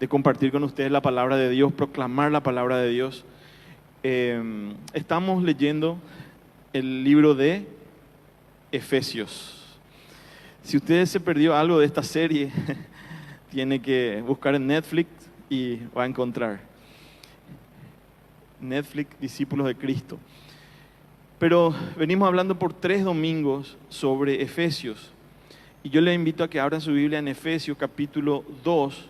de compartir con ustedes la palabra de Dios, proclamar la palabra de Dios. Estamos leyendo el libro de Efesios. Si usted se perdió algo de esta serie, tiene que buscar en Netflix y va a encontrar. Netflix, Discípulos de Cristo. Pero venimos hablando por 3 domingos sobre Efesios. Y yo le invito a que abran su Biblia en Efesios capítulo 2.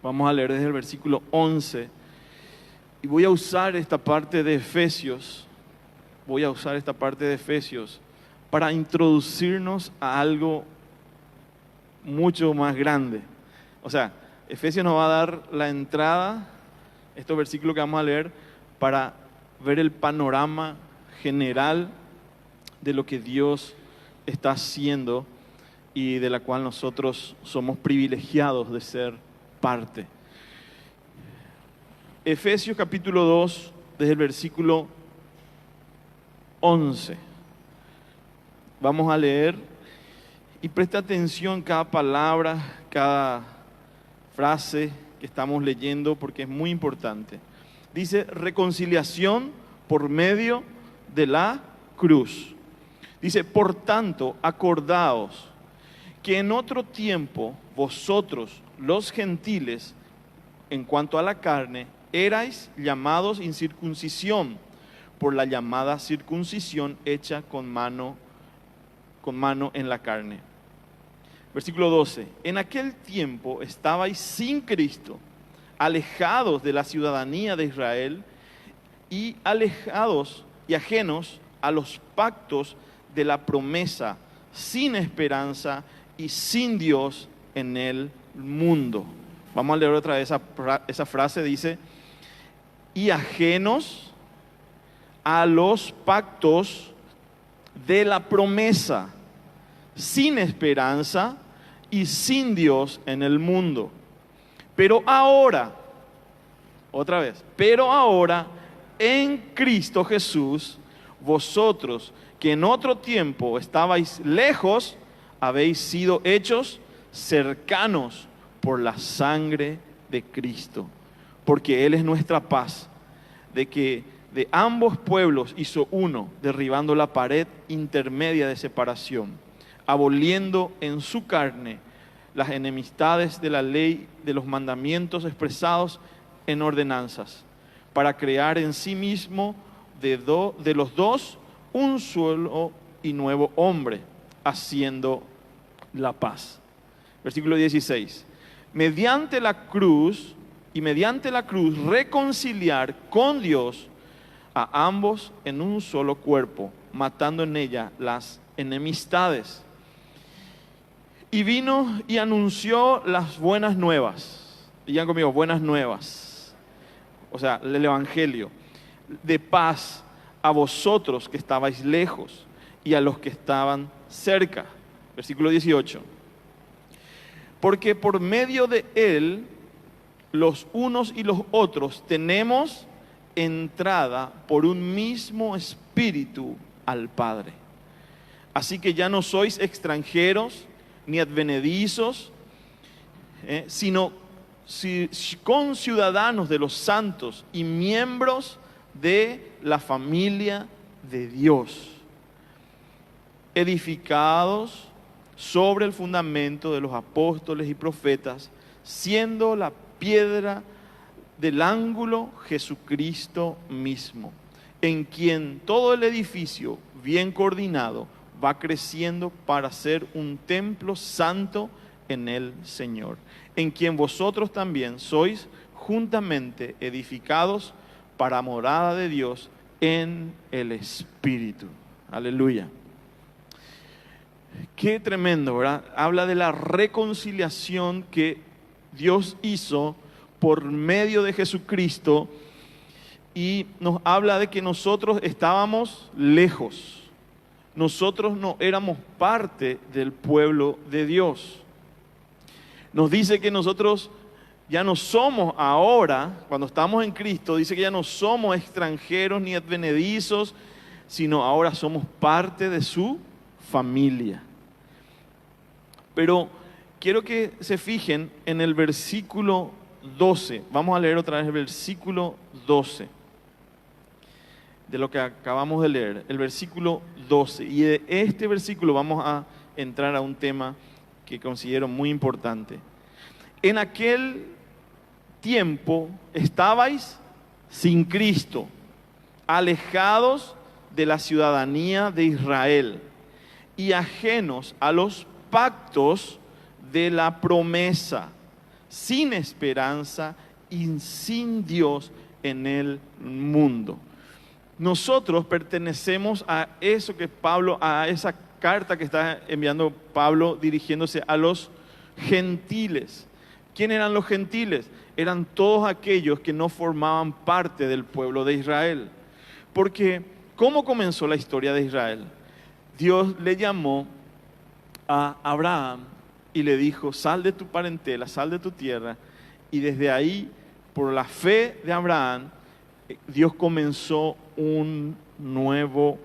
Vamos a leer desde el versículo 11. Y voy a usar esta parte de Efesios. Para introducirnos a algo mucho más grande. O sea, Efesios nos va a dar la entrada, estos versículos que vamos a leer, para ver el panorama general de lo que Dios está haciendo y de la cual nosotros somos privilegiados de ser parte. Efesios capítulo 2, desde el versículo 11. Vamos a leer y presta atención cada palabra, cada frase que estamos leyendo porque es muy importante. Dice, reconciliación por medio de la cruz. Dice, por tanto, acordaos que en otro tiempo vosotros, los gentiles, en cuanto a la carne, erais llamados incircuncisión por la llamada circuncisión hecha con mano en la carne. Versículo 12. En aquel tiempo estabais sin Cristo, alejados de la ciudadanía de Israel y alejados y ajenos a los pactos de la promesa, sin esperanza y sin Dios en el mundo. Vamos a leer otra vez esa frase, dice, y ajenos a los pactos de la promesa, sin esperanza y sin Dios en el mundo. Pero ahora, otra vez, en Cristo Jesús, vosotros que en otro tiempo estabais lejos, habéis sido hechos cercanos por la sangre de Cristo, porque Él es nuestra paz, de que de ambos pueblos hizo uno, derribando la pared intermedia de separación, aboliendo en su carne las enemistades de la ley de los mandamientos expresados en ordenanzas, para crear en sí mismo de los dos un solo y nuevo hombre, haciendo la paz. Versículo 16. Mediante la cruz reconciliar con Dios a ambos en un solo cuerpo, matando en ella las enemistades. Y vino y anunció las buenas nuevas. Digan conmigo, buenas nuevas. O sea, el evangelio de paz a vosotros que estabais lejos y a los que estaban cerca. Versículo 18. Porque por medio de él, los unos y los otros tenemos entrada por un mismo espíritu al Padre. Así que ya no sois extranjeros ni advenedizos, sino conciudadanos de los santos y miembros de la familia de Dios, edificados sobre el fundamento de los apóstoles y profetas, siendo la piedra del ángulo Jesucristo mismo, en quien todo el edificio bien coordinado va creciendo para ser un templo santo en el Señor, en quien vosotros también sois juntamente edificados para morada de Dios en el Espíritu. Aleluya. Qué tremendo, ¿verdad? Habla de la reconciliación que Dios hizo por medio de Jesucristo y nos habla de que nosotros estábamos lejos. Nosotros no éramos parte del pueblo de Dios. Nos dice que nosotros ya no somos ahora, cuando estamos en Cristo, dice que ya no somos extranjeros ni advenedizos, sino ahora somos parte de su familia. Pero quiero que se fijen en el versículo 12. Vamos a leer otra vez el versículo 12 de lo que acabamos de leer, el versículo 12. Y de este versículo vamos a entrar a un tema que considero muy importante. En aquel tiempo estabais sin Cristo, alejados de la ciudadanía de Israel y ajenos a los pactos de la promesa, sin esperanza y sin Dios en el mundo. Nosotros pertenecemos a eso que Pablo, a esa carta que está enviando Pablo dirigiéndose a los gentiles. ¿Quién eran los gentiles? Eran todos aquellos que no formaban parte del pueblo de Israel. Porque, ¿cómo comenzó la historia de Israel? Dios le llamó a Abraham y le dijo, sal de tu parentela, sal de tu tierra. Y desde ahí, por la fe de Abraham, Dios comenzó un nuevo,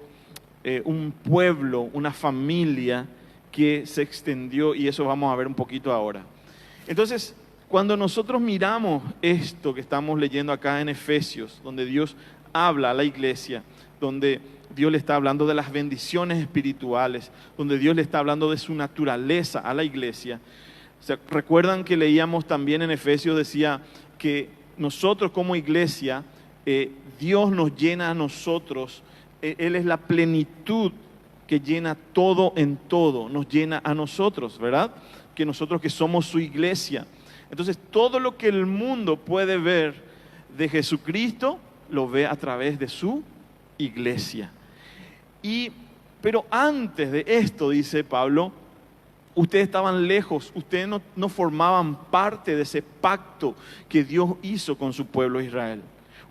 un pueblo, una familia que se extendió, y eso vamos a ver un poquito ahora. Entonces, cuando nosotros miramos esto que estamos leyendo acá en Efesios, donde Dios habla a la iglesia, donde Dios le está hablando de las bendiciones espirituales, donde Dios le está hablando de su naturaleza a la iglesia. O sea, recuerdan que leíamos también en Efesios, decía que nosotros como iglesia, Dios nos llena a nosotros, Él es la plenitud que llena todo en todo, nos llena a nosotros, ¿verdad? Que nosotros que somos su iglesia. Entonces, todo lo que el mundo puede ver de Jesucristo, lo ve a través de su iglesia. Pero antes de esto, dice Pablo, ustedes estaban lejos, ustedes no formaban parte de ese pacto que Dios hizo con su pueblo Israel.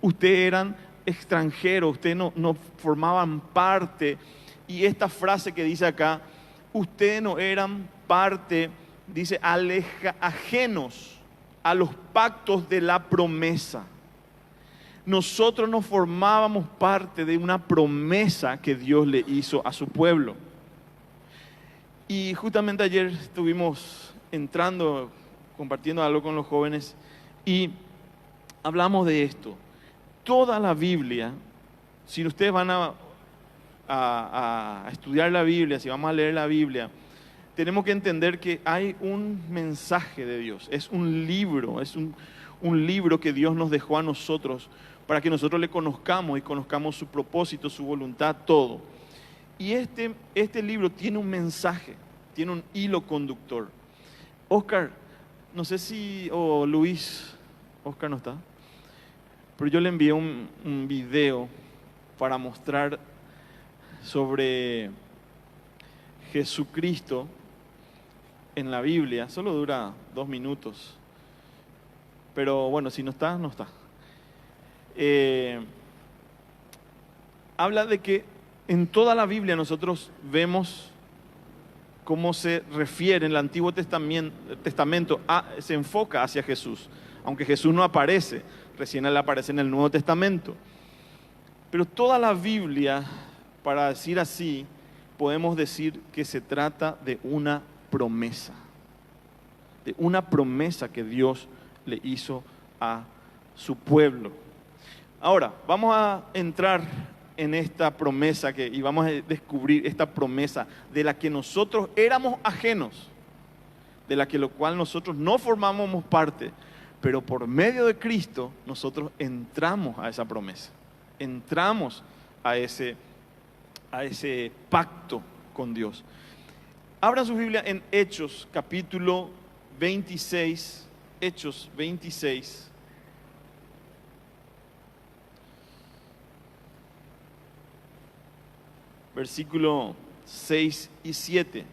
Ustedes eran extranjeros, ustedes no formaban parte. Y esta frase que dice acá, ustedes no eran parte, dice, ajenos a los pactos de la promesa. Nosotros no formábamos parte de una promesa que Dios le hizo a su pueblo. Y justamente ayer estuvimos compartiendo algo con los jóvenes y hablamos de esto. Toda la Biblia, si ustedes van a estudiar la Biblia, si vamos a leer la Biblia, tenemos que entender que hay un mensaje de Dios, es un libro, un libro que Dios nos dejó a nosotros para que nosotros le conozcamos y conozcamos su propósito, su voluntad, todo. Y este libro tiene un mensaje, tiene un hilo conductor. Oscar, no sé si, Luis, Oscar no está, pero yo le envié un video para mostrar sobre Jesucristo en la Biblia. Solo dura 2 minutos. Pero bueno, si no está, no está. Habla de que en toda la Biblia nosotros vemos cómo se refiere en el Antiguo Testamento, se enfoca hacia Jesús. Aunque Jesús no aparece, recién Él aparece en el Nuevo Testamento. Pero toda la Biblia, para decir así, podemos decir que se trata de una promesa. De una promesa que Dios le hizo a su pueblo. Ahora, vamos a entrar en esta promesa y vamos a descubrir esta promesa de la que nosotros éramos ajenos, de la que lo cual nosotros no formábamos parte, pero por medio de Cristo nosotros entramos a esa promesa, entramos a ese pacto con Dios. Abran su Biblia en Hechos, capítulo 26, Hechos 26. Versículo 6 y 7.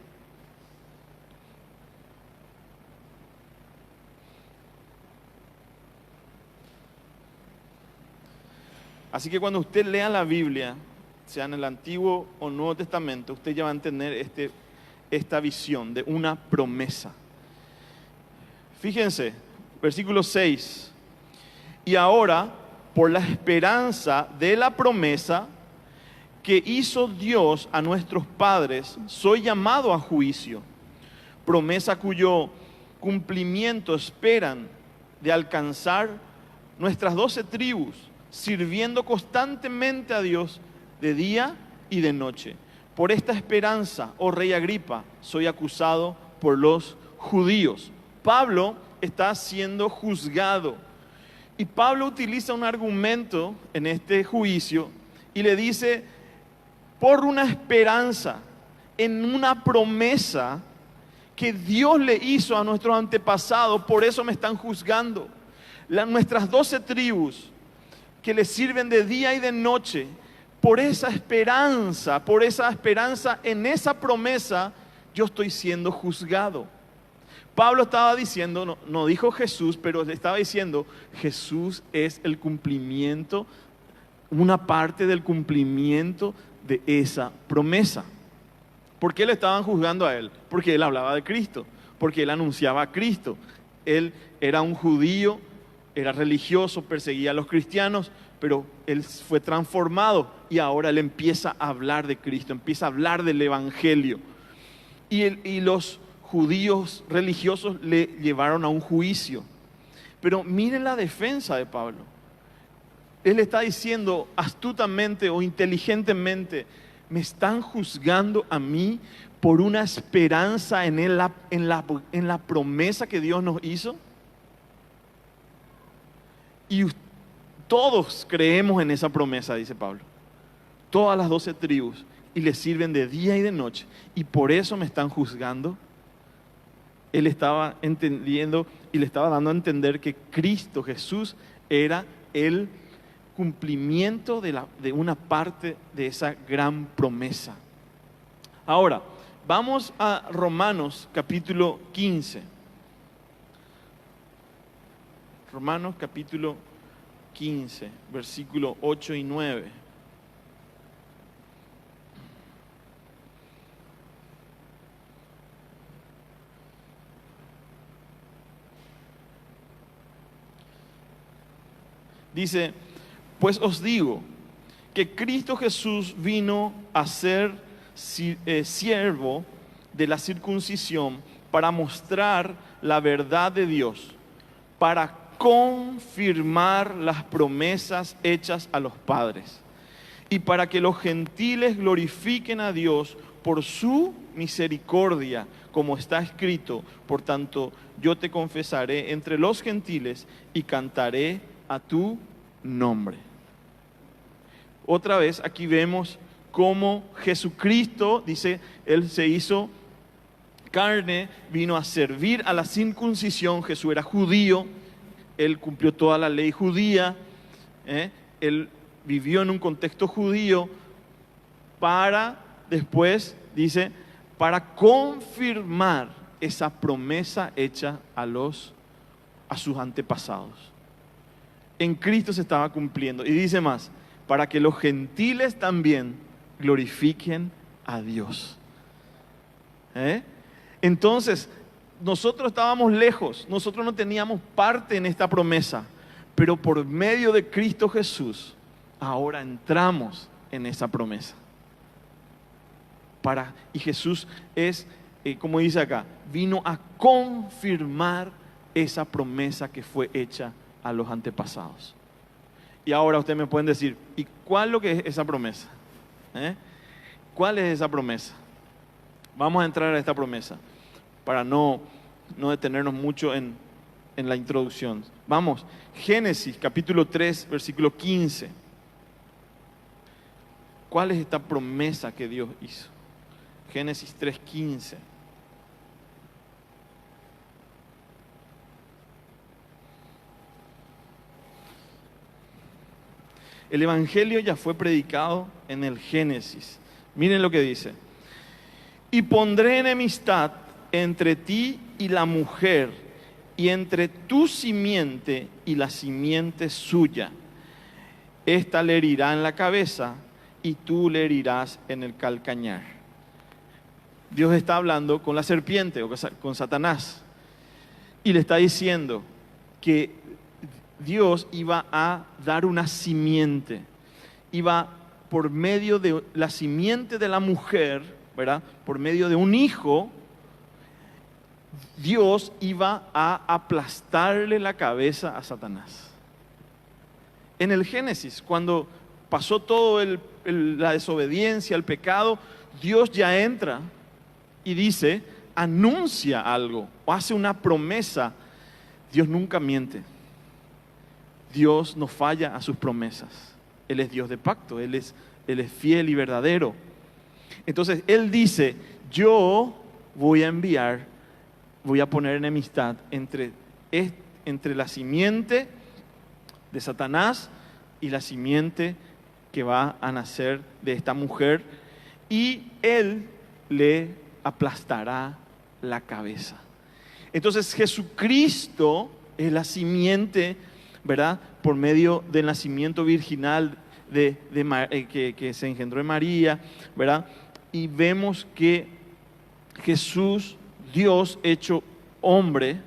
Así que cuando usted lea la Biblia, sea en el Antiguo o Nuevo Testamento, usted ya va a entender esta visión de una promesa. Fíjense, versículo 6. Y ahora, por la esperanza de la promesa que hizo Dios a nuestros padres, soy llamado a juicio. Promesa cuyo cumplimiento esperan de alcanzar nuestras 12 tribus, sirviendo constantemente a Dios de día y de noche. Por esta esperanza, oh rey Agripa, soy acusado por los judíos. Pablo está siendo juzgado. Y Pablo utiliza un argumento en este juicio y le dice, por una esperanza, en una promesa que Dios le hizo a nuestros antepasados, por eso me están juzgando. Nuestras 12 tribus que le sirven de día y de noche, por esa esperanza en esa promesa, yo estoy siendo juzgado. Pablo estaba diciendo, no dijo Jesús, pero le estaba diciendo, Jesús es el cumplimiento, una parte del cumplimiento de esa promesa. ¿Por qué le estaban juzgando a él? Porque él hablaba de Cristo, porque él anunciaba a Cristo. Él era un judío, era religioso, perseguía a los cristianos, pero él fue transformado y ahora él empieza a hablar de Cristo, empieza a hablar del Evangelio. Y los judíos religiosos le llevaron a un juicio. Pero miren la defensa de Pablo. Él está diciendo astutamente o inteligentemente, me están juzgando a mí por una esperanza en la promesa que Dios nos hizo. Y todos creemos en esa promesa, dice Pablo. Todas las 12 tribus. Y le sirven de día y de noche. Y por eso me están juzgando. Él estaba entendiendo y le estaba dando a entender que Cristo Jesús era el cumplimiento de una parte de esa gran promesa. Ahora, vamos a Romanos capítulo 15. Romanos capítulo 15, versículo 8 y 9. Dice, pues os digo que Cristo Jesús vino a ser siervo de la circuncisión para mostrar la verdad de Dios, para confirmar las promesas hechas a los padres y para que los gentiles glorifiquen a Dios por su misericordia, como está escrito, por tanto yo te confesaré entre los gentiles y cantaré a tu nombre. Otra vez aquí vemos cómo Jesucristo, dice, Él se hizo carne, vino a servir a la circuncisión. Jesús era judío, Él cumplió toda la ley judía, Él vivió en un contexto judío para después, dice, para confirmar esa promesa hecha a sus antepasados. En Cristo se estaba cumpliendo. Y dice más, para que los gentiles también glorifiquen a Dios. Entonces, nosotros estábamos lejos, nosotros no teníamos parte en esta promesa, pero por medio de Cristo Jesús, ahora entramos en esa promesa. Y Jesús es, como dice acá, vino a confirmar esa promesa que fue hecha a los antepasados. Y ahora ustedes me pueden decir, ¿y cuál es lo que es esa promesa? ¿Cuál es esa promesa? Vamos a entrar a esta promesa para no detenernos mucho en la introducción. Vamos, Génesis capítulo 3, versículo 15. ¿Cuál es esta promesa que Dios hizo? Génesis 3, 15. El Evangelio ya fue predicado en el Génesis. Miren lo que dice. Y pondré enemistad entre ti y la mujer, y entre tu simiente y la simiente suya. Esta le herirá en la cabeza, y tú le herirás en el calcañar. Dios está hablando con la serpiente, o con Satanás, y le está diciendo que Dios iba a dar una simiente, iba por medio de la simiente de la mujer, ¿verdad? Por medio de un hijo, Dios iba a aplastarle la cabeza a Satanás. En el Génesis, cuando pasó todo la desobediencia, el pecado, Dios ya entra y dice, anuncia algo o hace una promesa. Dios nunca miente. Dios no falla a sus promesas. Él es Dios de pacto, Él es fiel y verdadero. Entonces Él dice, yo voy a poner enemistad entre la simiente de Satanás y la simiente que va a nacer de esta mujer, y Él le aplastará la cabeza. Entonces Jesucristo es la simiente, ¿verdad? Por medio del nacimiento virginal que se engendró en María, ¿verdad? Y vemos que Jesús, Dios hecho hombre,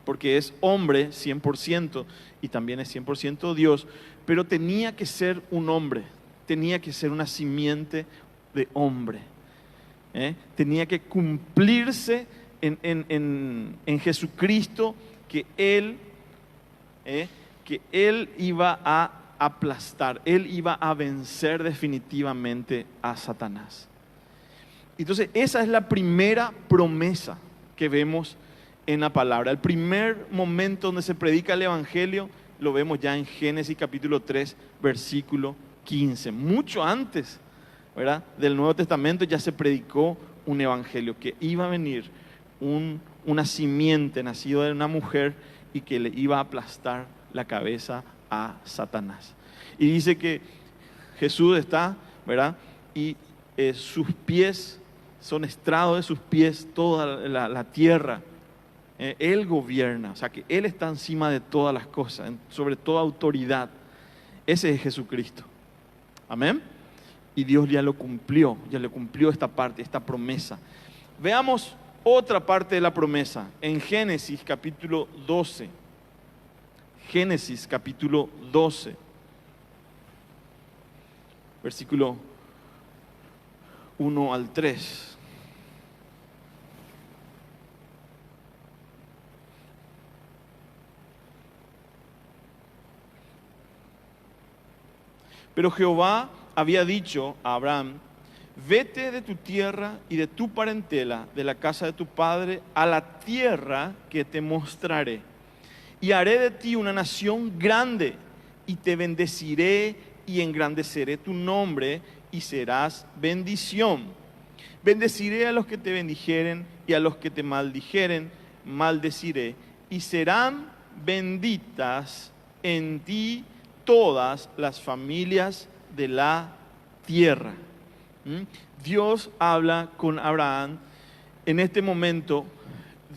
porque es hombre 100% y también es 100% Dios, pero tenía que ser un hombre, tenía que ser una simiente de hombre. Tenía que cumplirse en Jesucristo que Él iba a aplastar, Él iba a vencer definitivamente a Satanás. Entonces esa es la primera promesa que vemos en la palabra. El primer momento donde se predica el Evangelio lo vemos ya en Génesis capítulo 3, versículo 15. Mucho antes, ¿verdad?, del Nuevo Testamento ya se predicó un Evangelio, que iba a venir una simiente nacido de una mujer y que le iba a aplastar la cabeza a Satanás. Y dice que Jesús está, ¿verdad?, y sus pies son estrado de sus pies toda la tierra. Él gobierna, o sea que Él está encima de todas las cosas, sobre toda autoridad. Ese es Jesucristo. Amén. Y Dios ya le cumplió esta parte, esta promesa. Veamos otra parte de la promesa en Génesis capítulo 12. Génesis capítulo 12, versículo 1 al 3. Pero Jehová había dicho a Abraham, vete de tu tierra y de tu parentela, de la casa de tu padre, a la tierra que te mostraré. Y haré de ti una nación grande, y te bendeciré y engrandeceré tu nombre, y serás bendición. Bendeciré a los que te bendijeren, y a los que te maldijeren, maldeciré. Y serán benditas en ti todas las familias de la tierra. Dios habla con Abraham. En este momento,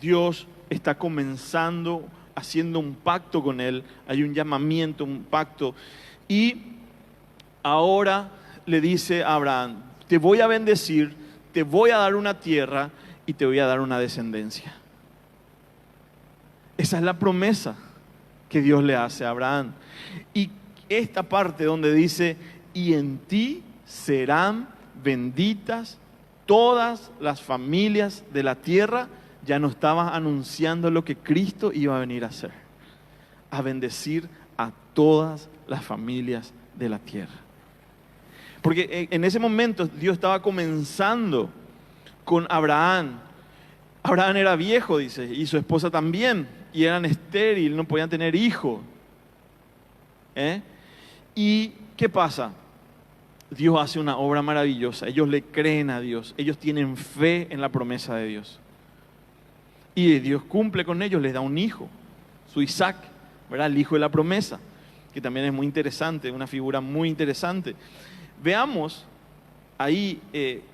Dios está comenzando, haciendo un pacto con él. Hay un llamamiento, un pacto. Y ahora le dice a Abraham, te voy a bendecir, te voy a dar una tierra y te voy a dar una descendencia. Esa es la promesa que Dios le hace a Abraham. Y esta parte donde dice, y en ti serán benditas todas las familias de la tierra, ya no estaba anunciando lo que Cristo iba a venir a hacer, a bendecir a todas las familias de la tierra. Porque en ese momento Dios estaba comenzando con Abraham. Abraham era viejo, dice, y su esposa también, y eran estériles, no podían tener hijos. ¿Y qué pasa? Dios hace una obra maravillosa. Ellos le creen a Dios. Ellos tienen fe en la promesa de Dios. Y Dios cumple con ellos, les da un hijo, su Isaac, ¿verdad? El hijo de la promesa, que también es muy interesante, una figura muy interesante. Veamos ahí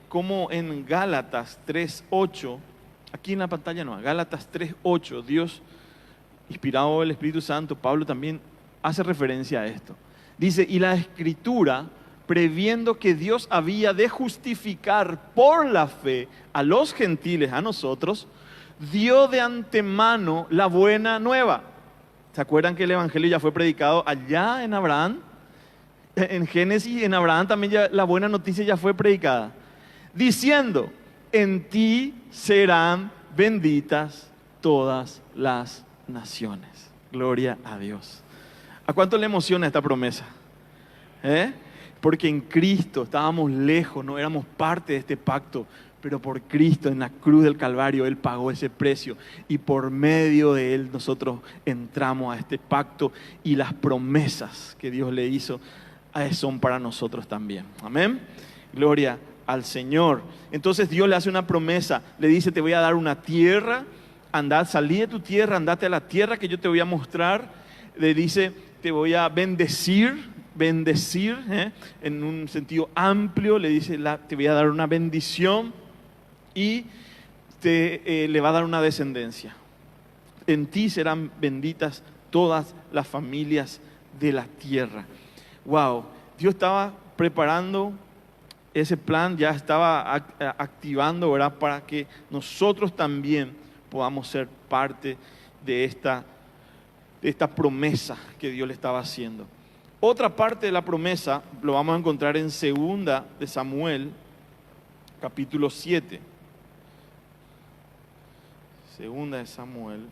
cómo en Gálatas 3:8, aquí en la pantalla no, Gálatas 3:8, Dios, inspirado del Espíritu Santo, Pablo también hace referencia a esto. Dice, y la Escritura, previendo que Dios había de justificar por la fe a los gentiles, a nosotros, dio de antemano la buena nueva. ¿Se acuerdan que el Evangelio ya fue predicado allá en Abraham? En Génesis, en Abraham también ya la buena noticia ya fue predicada. Diciendo, en ti serán benditas todas las naciones. Gloria a Dios. ¿A cuánto le emociona esta promesa? Porque en Cristo estábamos lejos, no éramos parte de este pacto, pero por Cristo en la cruz del Calvario Él pagó ese precio y por medio de Él nosotros entramos a este pacto y las promesas que Dios le hizo son para nosotros también. Amén. Gloria al Señor. Entonces Dios le hace una promesa, le dice: te voy a dar una tierra, andad, salí de tu tierra, andate a la tierra que yo te voy a mostrar. Le dice: te voy a bendecir, en un sentido amplio, le dice: te voy a dar una bendición y le va a dar una descendencia. En ti serán benditas todas las familias de la tierra. Wow, Dios estaba preparando ese plan, ya estaba activando, ¿verdad?, para que nosotros también podamos ser parte de esta promesa que Dios le estaba haciendo. Otra parte de la promesa lo vamos a encontrar en 2 de Samuel, capítulo 7. 2 de Samuel,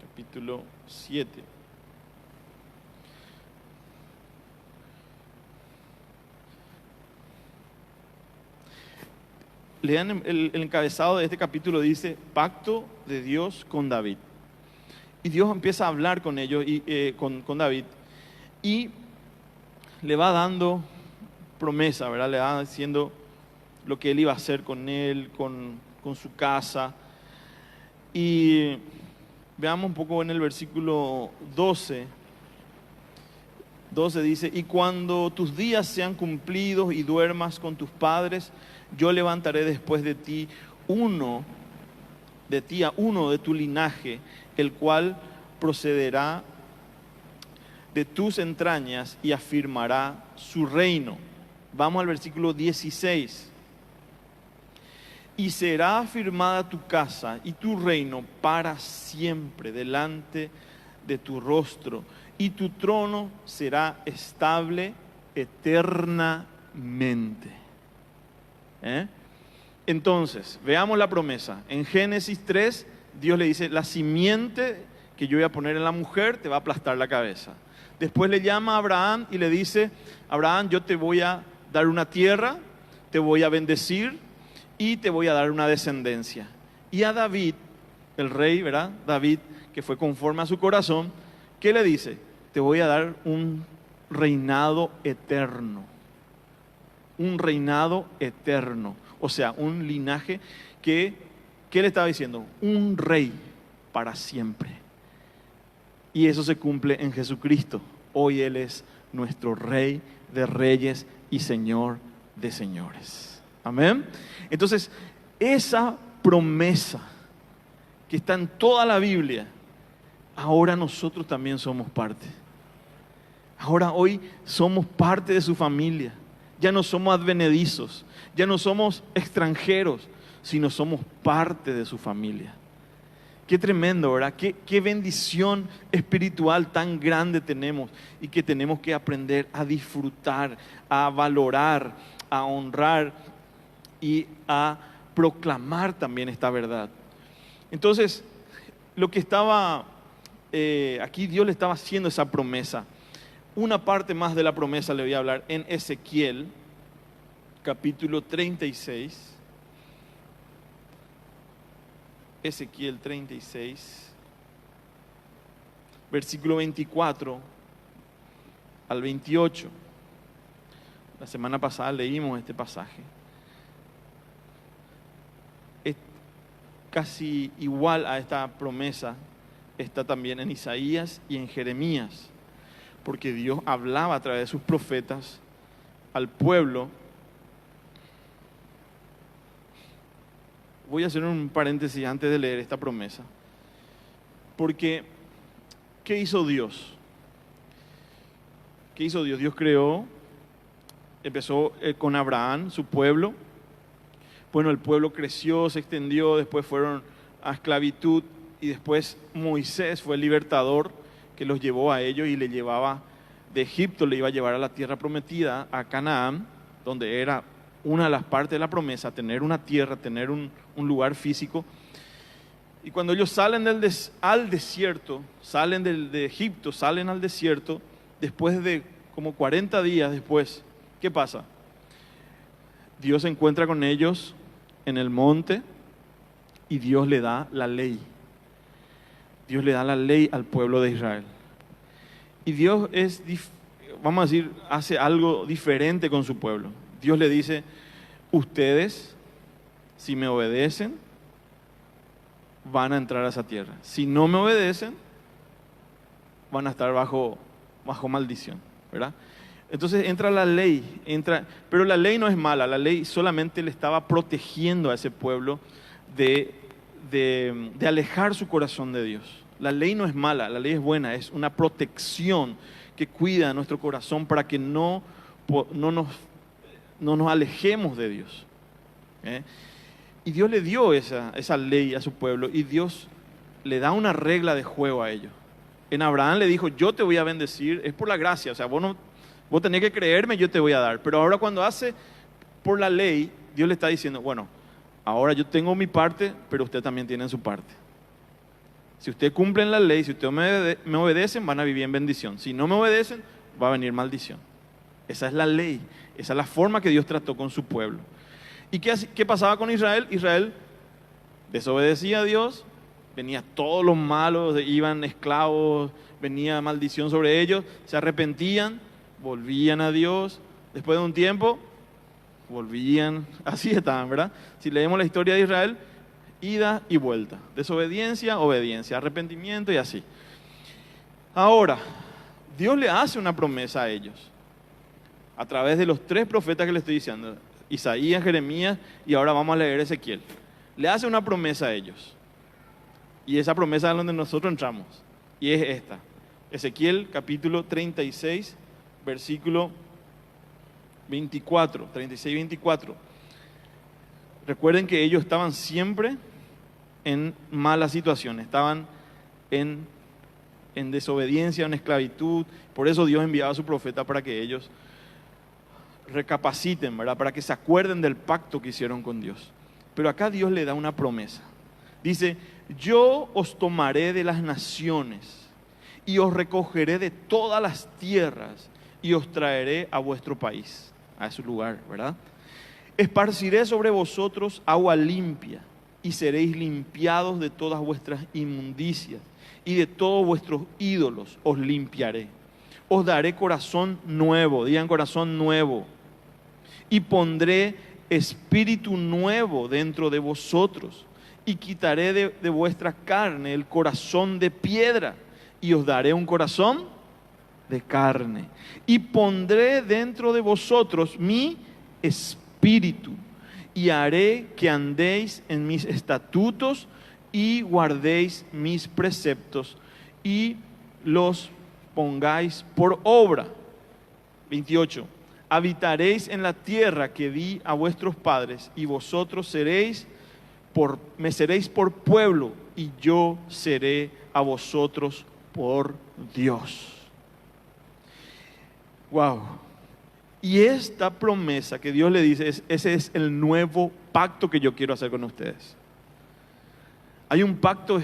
capítulo 7. Lean el encabezado de este capítulo, dice: Pacto de Dios con David. Y Dios empieza a hablar con ellos, con David, y le va dando promesa, ¿verdad? Le va diciendo lo que él iba a hacer con él, con su casa. Y veamos un poco en el versículo 12. 12 dice: y cuando tus días sean cumplidos y duermas con tus padres, yo levantaré después de ti a uno de tu linaje, el cual procederá de tus entrañas y afirmará su reino. Vamos al versículo 16. Y será afirmada tu casa y tu reino para siempre delante de tu rostro, y tu trono será estable eternamente. Entonces, veamos la promesa. En Génesis 3, Dios le dice: la simiente que yo voy a poner en la mujer te va a aplastar la cabeza. Después le llama a Abraham y le dice: Abraham, yo te voy a dar una tierra, te voy a bendecir y te voy a dar una descendencia. Y a David, el rey, ¿verdad? David, que fue conforme a su corazón, ¿qué le dice? Te voy a dar un reinado eterno. Un reinado eterno. O sea, un linaje que, ¿qué le estaba diciendo? Un rey para siempre. Y eso se cumple en Jesucristo. Hoy Él es nuestro Rey de reyes y Señor de señores. Amén. Entonces, esa promesa que está en toda la Biblia, ahora nosotros también somos parte. Ahora hoy somos parte de su familia. Ya no somos advenedizos, ya no somos extranjeros, sino somos parte de su familia. Qué tremendo, ¿verdad? Qué bendición espiritual tan grande tenemos y que tenemos que aprender a disfrutar, a valorar, a honrar y a proclamar también esta verdad. Entonces, lo que estaba aquí, Dios le estaba haciendo esa promesa. Una parte más de la promesa le voy a hablar en Ezequiel, capítulo 36. Ezequiel 36, versículo 24 al 28. La semana pasada leímos este pasaje. Es casi igual a esta promesa, está también en Isaías y en Jeremías, porque Dios hablaba a través de sus profetas al pueblo. Voy a hacer un paréntesis antes de leer esta promesa, porque ¿qué hizo Dios? ¿Qué hizo Dios? Dios creó, empezó con Abraham, su pueblo. Bueno, el pueblo creció, se extendió, después fueron a esclavitud y después Moisés fue el libertador que los llevó a ellos y le llevaba de Egipto, le iba a llevar a la tierra prometida, a Canaán, donde era una de las partes de la promesa, tener una tierra, tener un lugar físico. Y cuando ellos salen al desierto, salen de Egipto, salen al desierto, después de como 40 días después, ¿qué pasa? Dios se encuentra con ellos en el monte y Dios le da la ley. Dios le da la ley al pueblo de Israel. Y Dios vamos a decir, hace algo diferente con su pueblo. Dios le dice, ustedes, si me obedecen, van a entrar a esa tierra. Si no me obedecen, van a estar bajo maldición, ¿verdad? Entonces entra la ley, pero la ley no es mala, la ley solamente le estaba protegiendo a ese pueblo de alejar su corazón de Dios. La ley no es mala, la ley es buena, es una protección que cuida nuestro corazón para que no nos alejemos de Dios. Y Dios le dio esa ley a su pueblo y Dios le da una regla de juego a ellos. En Abraham le dijo, yo te voy a bendecir, es por la gracia, o sea, vos tenés que creerme, yo te voy a dar. Pero ahora cuando hace por la ley, Dios le está diciendo, bueno, ahora yo tengo mi parte, pero usted también tiene su parte. Si ustedes cumplen la ley, si ustedes me obedecen, van a vivir en bendición. Si no me obedecen, va a venir maldición. Esa es la ley, esa es la forma que Dios trató con su pueblo. ¿Y qué pasaba con Israel? Israel desobedecía a Dios, venía todos los malos, iban esclavos, venía maldición sobre ellos, se arrepentían, volvían a Dios, después de un tiempo, volvían, así estaban, ¿verdad? Si leemos la historia de Israel, ida y vuelta, desobediencia, obediencia, arrepentimiento y así. Ahora, Dios le hace una promesa a ellos, a través de los 3 profetas que le estoy diciendo, Isaías, Jeremías y ahora vamos a leer Ezequiel. Le hace una promesa a ellos. Y esa promesa es donde nosotros entramos. Y es esta. Ezequiel capítulo 36, versículo 24, 36-24. Recuerden que ellos estaban siempre en malas situaciones, estaban en desobediencia, en esclavitud. Por eso Dios enviaba a su profeta para que ellos recapaciten, ¿verdad? Para que se acuerden del pacto que hicieron con Dios. Pero acá Dios le da una promesa. Dice, yo os tomaré de las naciones y os recogeré de todas las tierras y os traeré a vuestro país, a su lugar, ¿verdad? Esparciré sobre vosotros agua limpia y seréis limpiados de todas vuestras inmundicias y de todos vuestros ídolos os limpiaré. Os daré corazón nuevo, digan corazón nuevo, y pondré espíritu nuevo dentro de vosotros y quitaré de vuestra carne el corazón de piedra y os daré un corazón de carne y pondré dentro de vosotros mi espíritu y haré que andéis en mis estatutos y guardéis mis preceptos y los pongáis por obra. 28. Habitaréis en la tierra que di a vuestros padres y vosotros me seréis por pueblo y yo seré a vosotros por Dios. Wow. Y esta promesa que Dios le dice, ese es el nuevo pacto que yo quiero hacer con ustedes. Hay un pacto,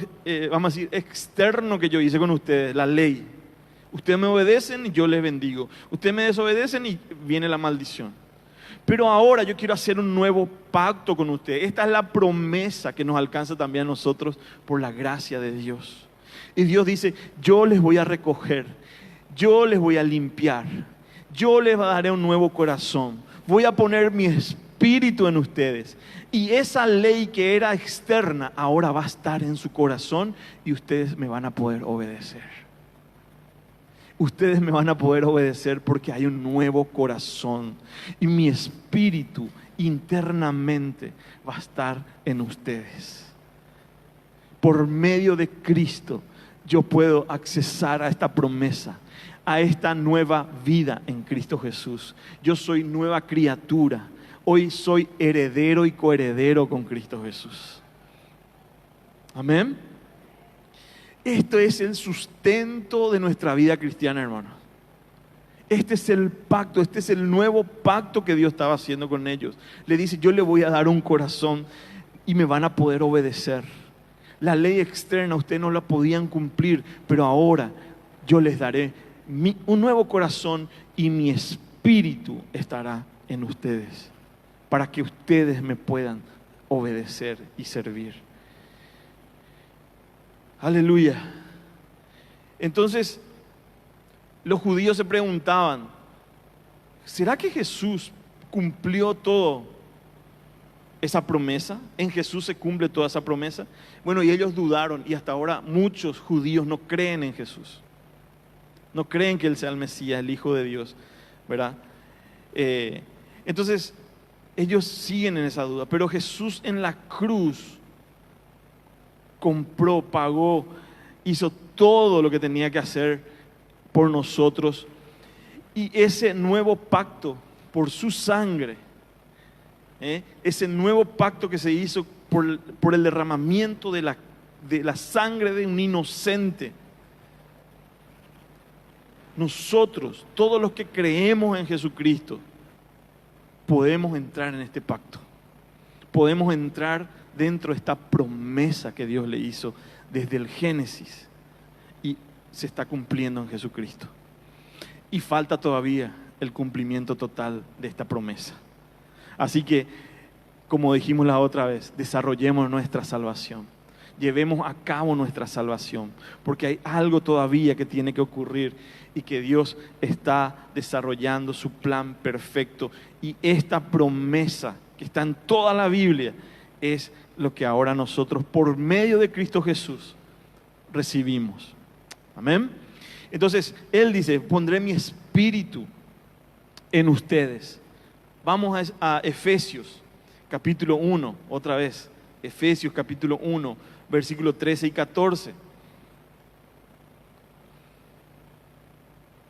vamos a decir, externo que yo hice con ustedes, la ley. Ustedes me obedecen y yo les bendigo. Ustedes me desobedecen y viene la maldición. Pero ahora yo quiero hacer un nuevo pacto con ustedes. Esta es la promesa que nos alcanza también a nosotros por la gracia de Dios. Y Dios dice, yo les voy a recoger, yo les voy a limpiar, yo les daré un nuevo corazón, voy a poner mi espíritu en ustedes. Y esa ley que era externa ahora va a estar en su corazón y ustedes me van a poder obedecer. Ustedes me van a poder obedecer porque hay un nuevo corazón y mi espíritu internamente va a estar en ustedes. Por medio de Cristo yo puedo accesar a esta promesa, a esta nueva vida en Cristo Jesús. Yo soy nueva criatura. Hoy soy heredero y coheredero con Cristo Jesús. Amén. Esto es el sustento de nuestra vida cristiana, hermano. Este es el pacto, este es el nuevo pacto que Dios estaba haciendo con ellos. Le dice, yo le voy a dar un corazón y me van a poder obedecer. La ley externa ustedes no la podían cumplir, pero ahora yo les daré un nuevo corazón y mi espíritu estará en ustedes, para que ustedes me puedan obedecer y servir. Aleluya. Entonces, los judíos se preguntaban, ¿será que Jesús cumplió toda esa promesa? ¿En Jesús se cumple toda esa promesa? Bueno, y ellos dudaron, y hasta ahora muchos judíos no creen en Jesús. No creen que Él sea el Mesías, el Hijo de Dios, ¿verdad? Entonces, ellos siguen en esa duda. Pero Jesús en la cruz compró, pagó, hizo todo lo que tenía que hacer por nosotros. Y ese nuevo pacto, por su sangre, ese nuevo pacto que se hizo por el derramamiento de la sangre de un inocente, nosotros, todos los que creemos en Jesucristo, podemos entrar en este pacto. Podemos entrar dentro de esta promesa que Dios le hizo desde el Génesis y se está cumpliendo en Jesucristo. Y falta todavía el cumplimiento total de esta promesa. Así que, como dijimos la otra vez, desarrollemos nuestra salvación. Llevemos a cabo nuestra salvación, porque hay algo todavía que tiene que ocurrir y que Dios está desarrollando su plan perfecto. Y esta promesa que está en toda la Biblia es lo que ahora nosotros, por medio de Cristo Jesús, recibimos. Amén. Entonces, Él dice, pondré mi espíritu en ustedes. Vamos a Efesios, capítulo 1, otra vez. Efesios, capítulo 1, versículos 13 y 14.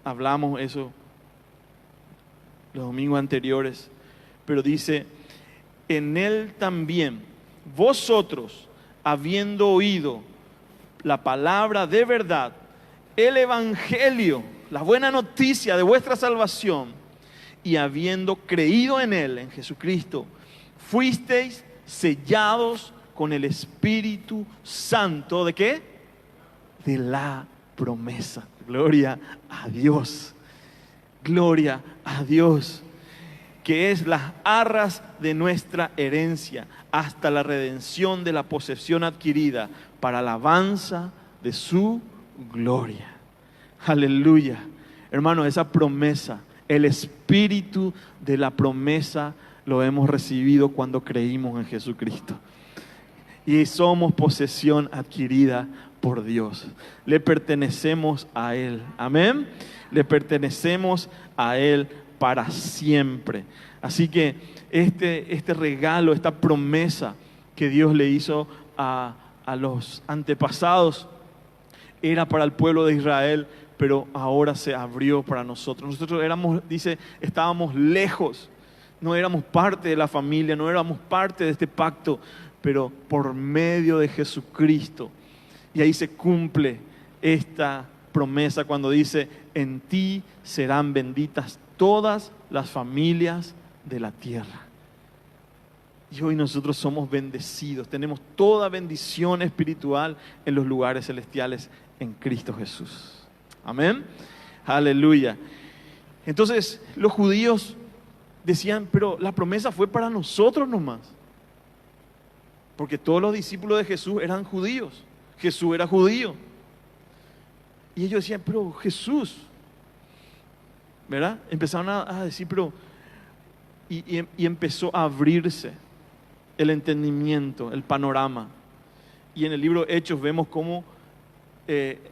Hablamos eso los domingos anteriores, pero dice, en Él también, vosotros, habiendo oído la palabra de verdad, el evangelio, la buena noticia de vuestra salvación, y habiendo creído en Él, en Jesucristo, fuisteis sellados con el Espíritu Santo, ¿de qué? De la promesa. Gloria a Dios. Gloria a Dios. Que es las arras de nuestra herencia, hasta la redención de la posesión adquirida, para alabanza de su gloria. Aleluya. Hermano, esa promesa, el espíritu de la promesa lo hemos recibido cuando creímos en Jesucristo. Y somos posesión adquirida por Dios. Le pertenecemos a Él. Amén. Le pertenecemos a Él para siempre. Así que este regalo, esta promesa que Dios le hizo a los antepasados, era para el pueblo de Israel, pero ahora se abrió para nosotros. Nosotros estábamos lejos, no éramos parte de la familia, no éramos parte de este pacto, pero por medio de Jesucristo. Y ahí se cumple esta promesa cuando dice, en ti serán benditas todas las familias de la tierra. Y hoy nosotros somos bendecidos, tenemos toda bendición espiritual en los lugares celestiales en Cristo Jesús. Amén. Aleluya. Entonces los judíos decían, pero la promesa fue para nosotros nomás. Porque todos los discípulos de Jesús eran judíos. Jesús era judío. Y ellos decían, pero Jesús, ¿verdad? Empezaron a decir, pero... Y empezó a abrirse el entendimiento, el panorama. Y en el libro Hechos vemos cómo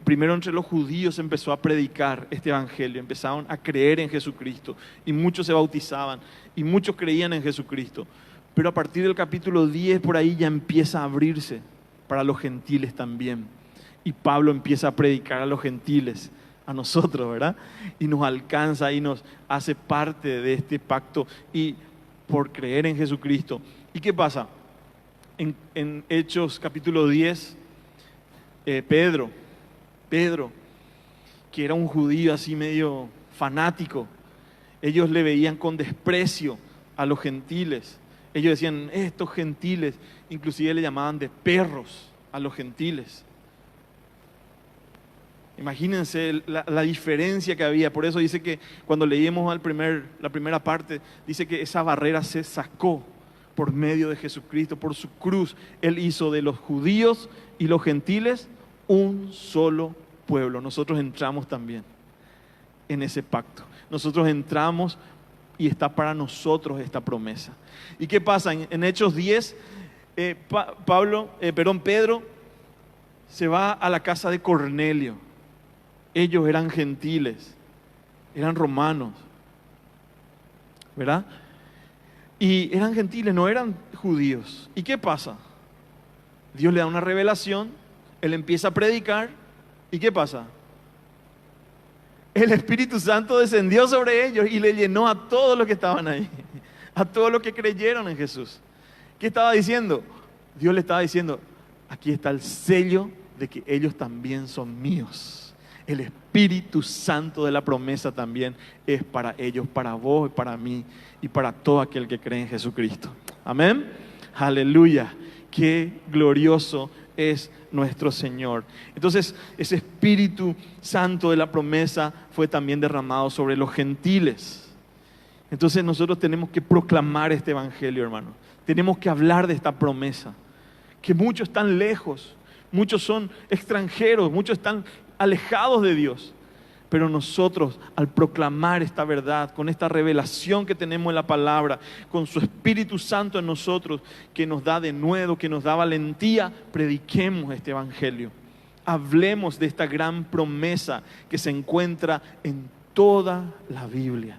primero entre los judíos empezó a predicar este evangelio, empezaron a creer en Jesucristo y muchos se bautizaban y muchos creían en Jesucristo. Pero a partir del capítulo 10 por ahí ya empieza a abrirse para los gentiles también. Y Pablo empieza a predicar a los gentiles, a nosotros, ¿verdad? Y nos alcanza y nos hace parte de este pacto y por creer en Jesucristo. ¿Y qué pasa? En Hechos capítulo 10, Pedro, que era un judío así medio fanático. Ellos le veían con desprecio a los gentiles. Ellos decían, estos gentiles, inclusive le llamaban de perros a los gentiles. Imagínense la diferencia que había. Por eso dice que cuando leímos la primera parte, dice que esa barrera se sacó por medio de Jesucristo, por su cruz. Él hizo de los judíos y los gentiles un solo pueblo. Nosotros entramos también en ese pacto. Nosotros entramos y está para nosotros esta promesa. ¿Y qué pasa? En Hechos 10, Pedro se va a la casa de Cornelio. Ellos eran gentiles, eran romanos, ¿verdad? Y eran gentiles, no eran judíos. ¿Y qué pasa? Dios le da una revelación, él empieza a predicar, ¿y qué pasa? El Espíritu Santo descendió sobre ellos y le llenó a todos los que estaban ahí, a todos los que creyeron en Jesús. ¿Qué estaba diciendo? Dios le estaba diciendo, aquí está el sello de que ellos también son míos. El Espíritu Santo de la promesa también es para ellos, para vos, para mí y para todo aquel que cree en Jesucristo. Amén. Aleluya. Qué glorioso es nuestro Señor. Entonces, ese Espíritu Santo de la promesa fue también derramado sobre los gentiles. Entonces nosotros tenemos que proclamar este evangelio, hermano. Tenemos que hablar de esta promesa. Que muchos están lejos, muchos son extranjeros, muchos están alejados de Dios. Pero nosotros, al proclamar esta verdad, con esta revelación que tenemos en la palabra, con su Espíritu Santo en nosotros, que nos da de nuevo, que nos da valentía, prediquemos este evangelio. Hablemos de esta gran promesa que se encuentra en toda la Biblia.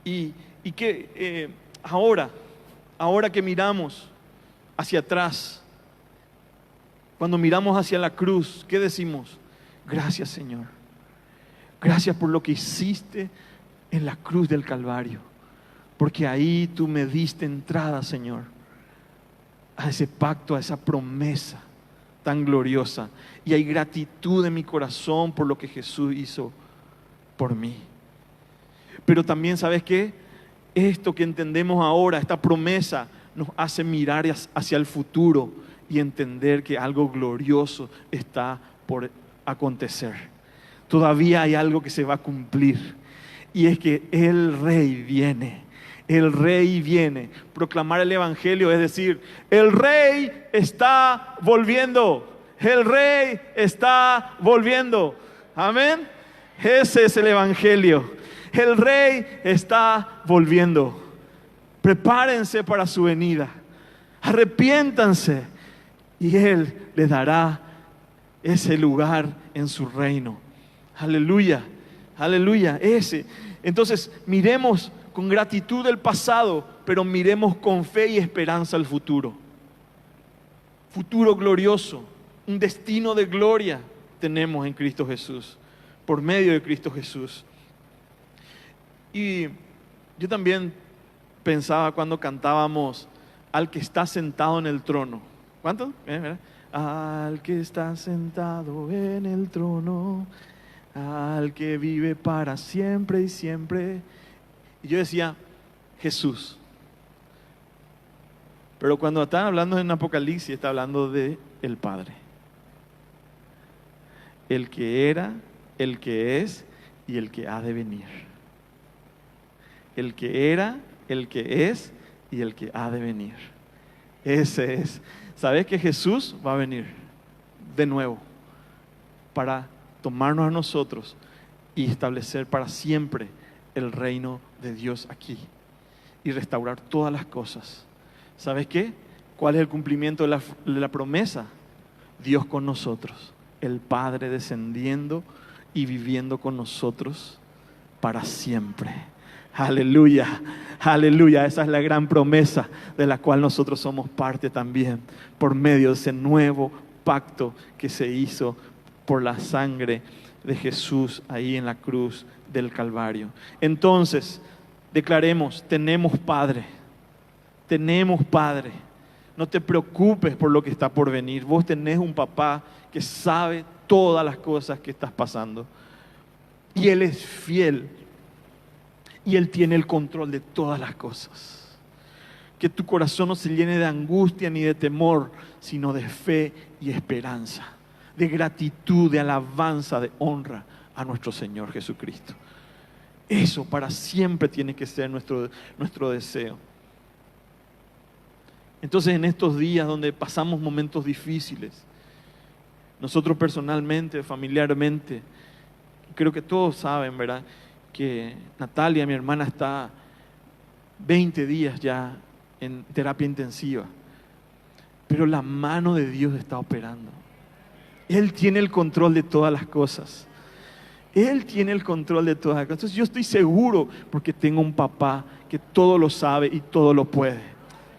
Y que ahora que miramos hacia atrás, cuando miramos hacia la cruz, ¿qué decimos? Gracias, Señor. Gracias por lo que hiciste en la cruz del Calvario. Porque ahí tú me diste entrada, Señor, a ese pacto, a esa promesa tan gloriosa. Y hay gratitud en mi corazón por lo que Jesús hizo por mí. Pero también, ¿sabes qué? Esto que entendemos ahora, esta promesa, nos hace mirar hacia el futuro y entender que algo glorioso está por acontecer. Todavía hay algo que se va a cumplir, y es que el Rey viene. El Rey viene. Proclamar el Evangelio es decir, el Rey está volviendo. El Rey está volviendo. Amén. Ese es el Evangelio. El Rey está volviendo. Prepárense para su venida. Arrepiéntanse. Y Él les dará ese lugar en su reino. Aleluya, aleluya, ese. Entonces, miremos con gratitud el pasado, pero miremos con fe y esperanza el futuro. Futuro glorioso, un destino de gloria tenemos en Cristo Jesús, por medio de Cristo Jesús. Y yo también pensaba cuando cantábamos al que está sentado en el trono. ¿Cuánto? Al que está sentado en el trono, al que vive para siempre y siempre. Y yo decía, Jesús. Pero cuando está hablando en Apocalipsis, está hablando de el Padre. El que era, el que es y el que ha de venir. El que era, el que es y el que ha de venir. Ese es. ¿Sabes que Jesús va a venir de nuevo para tomarnos a nosotros y establecer para siempre el reino de Dios aquí y restaurar todas las cosas? ¿Sabes qué? ¿Cuál es el cumplimiento de la promesa? Dios con nosotros, el Padre descendiendo y viviendo con nosotros para siempre. Aleluya, aleluya. Esa es la gran promesa de la cual nosotros somos parte también, por medio de ese nuevo pacto que se hizo por la sangre de Jesús ahí en la cruz del Calvario. Entonces, declaremos, tenemos Padre, tenemos Padre. No te preocupes por lo que está por venir. Vos tenés un papá que sabe todas las cosas que estás pasando. y Él es fiel y Él tiene el control de todas las cosas. Que tu corazón no se llene de angustia ni de temor, sino de fe y esperanza, de gratitud, de alabanza, de honra a nuestro Señor Jesucristo. Eso para siempre tiene que ser nuestro deseo. Entonces, en estos días donde pasamos momentos difíciles, nosotros personalmente, familiarmente, creo que todos saben, ¿verdad?, que Natalia, mi hermana, está 20 días ya en terapia intensiva. Pero la mano de Dios está operando. Él tiene el control de todas las cosas. Él tiene el control de todas las cosas. Entonces yo estoy seguro porque tengo un papá que todo lo sabe y todo lo puede.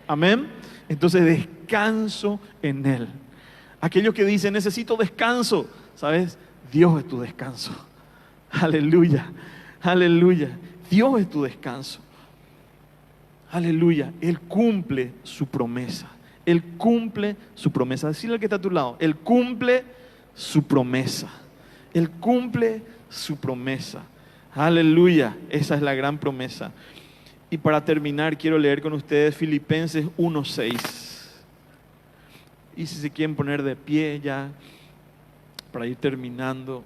Amén. Entonces descanso en Él. Aquellos que dicen necesito descanso, ¿sabes? Dios es tu descanso. Aleluya, aleluya. Dios es tu descanso. Aleluya. Él cumple su promesa. Él cumple su promesa. Decirle al que está a tu lado, Él cumple su promesa. Él cumple su promesa. Aleluya. Esa es la gran promesa. Y para terminar, quiero leer con ustedes Filipenses 1:6. Y si se quieren poner de pie ya, para ir terminando.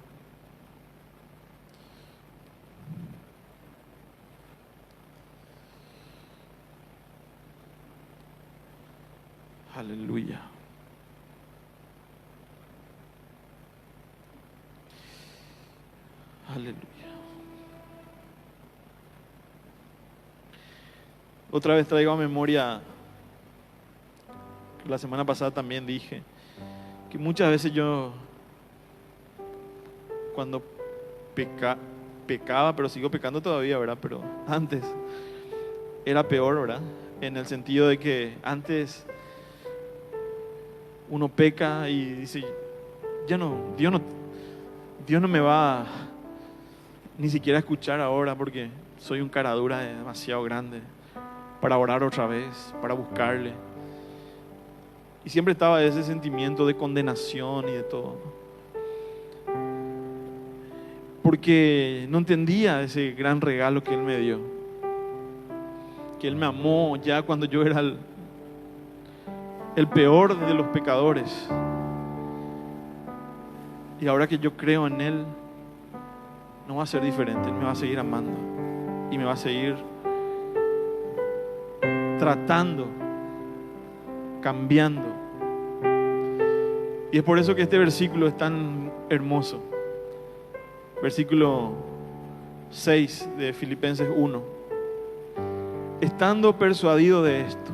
Aleluya. Aleluya. Otra vez traigo a memoria, la semana pasada también dije, que muchas veces yo, cuando pecaba, pero sigo pecando todavía, ¿verdad? Pero antes era peor, ¿verdad? En el sentido de que antes uno peca y dice, Dios no me va ni siquiera a escuchar ahora porque soy un cara dura demasiado grande para orar otra vez, para buscarle. Y siempre estaba ese sentimiento de condenación y de todo. Porque no entendía ese gran regalo que Él me dio. Que Él me amó ya cuando yo era el peor de los pecadores. Y ahora que yo creo en Él, no va a ser diferente. Él me va a seguir amando. Y me va a seguir tratando, cambiando. Y es por eso que este versículo es tan hermoso. Versículo 6 de Filipenses 1. Estando persuadido de esto,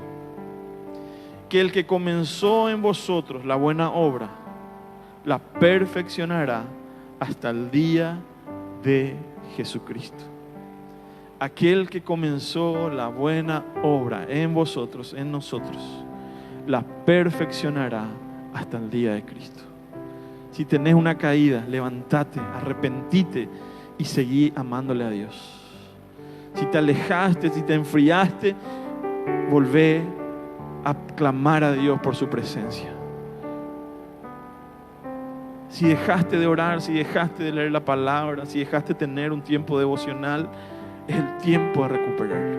que el que comenzó en vosotros la buena obra, la perfeccionará hasta el día de Jesucristo. Aquel que comenzó la buena obra en vosotros, en nosotros, la perfeccionará hasta el día de Cristo. Si tenés una caída, levantate, arrepentite y seguí amándole a Dios. Si te alejaste, si te enfriaste, volvé a clamar a Dios por su presencia. Si dejaste de orar, si dejaste de leer la palabra, si dejaste de tener un tiempo devocional, es el tiempo de recuperar.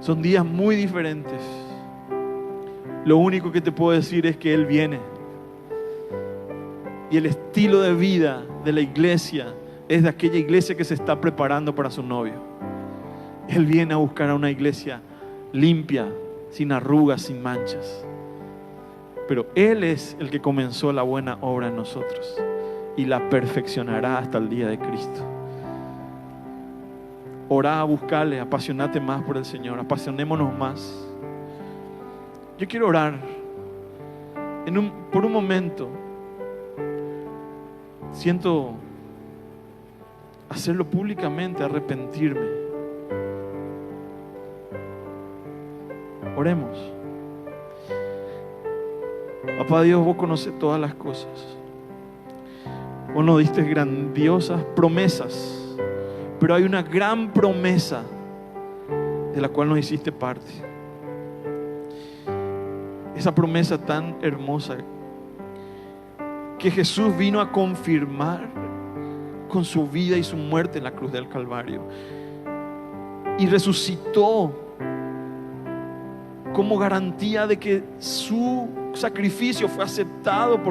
Son días muy diferentes. Lo único que te puedo decir es que Él viene. Y el estilo de vida de la iglesia es de aquella iglesia que se está preparando para su novio. Él viene a buscar a una iglesia limpia, sin arrugas, sin manchas. Pero Él es el que comenzó la buena obra en nosotros y la perfeccionará hasta el día de Cristo. Orá, buscale, apasionate más por el Señor, apasionémonos más. Yo quiero orar por un momento. Siento hacerlo públicamente, arrepentirme. Oremos. Papá Dios, vos conoces todas las cosas. Vos nos diste grandiosas promesas, pero hay una gran promesa de la cual nos hiciste parte. Esa promesa tan hermosa que Jesús vino a confirmar con su vida y su muerte en la cruz del Calvario. Y resucitó como garantía de que su sacrificio fue aceptado por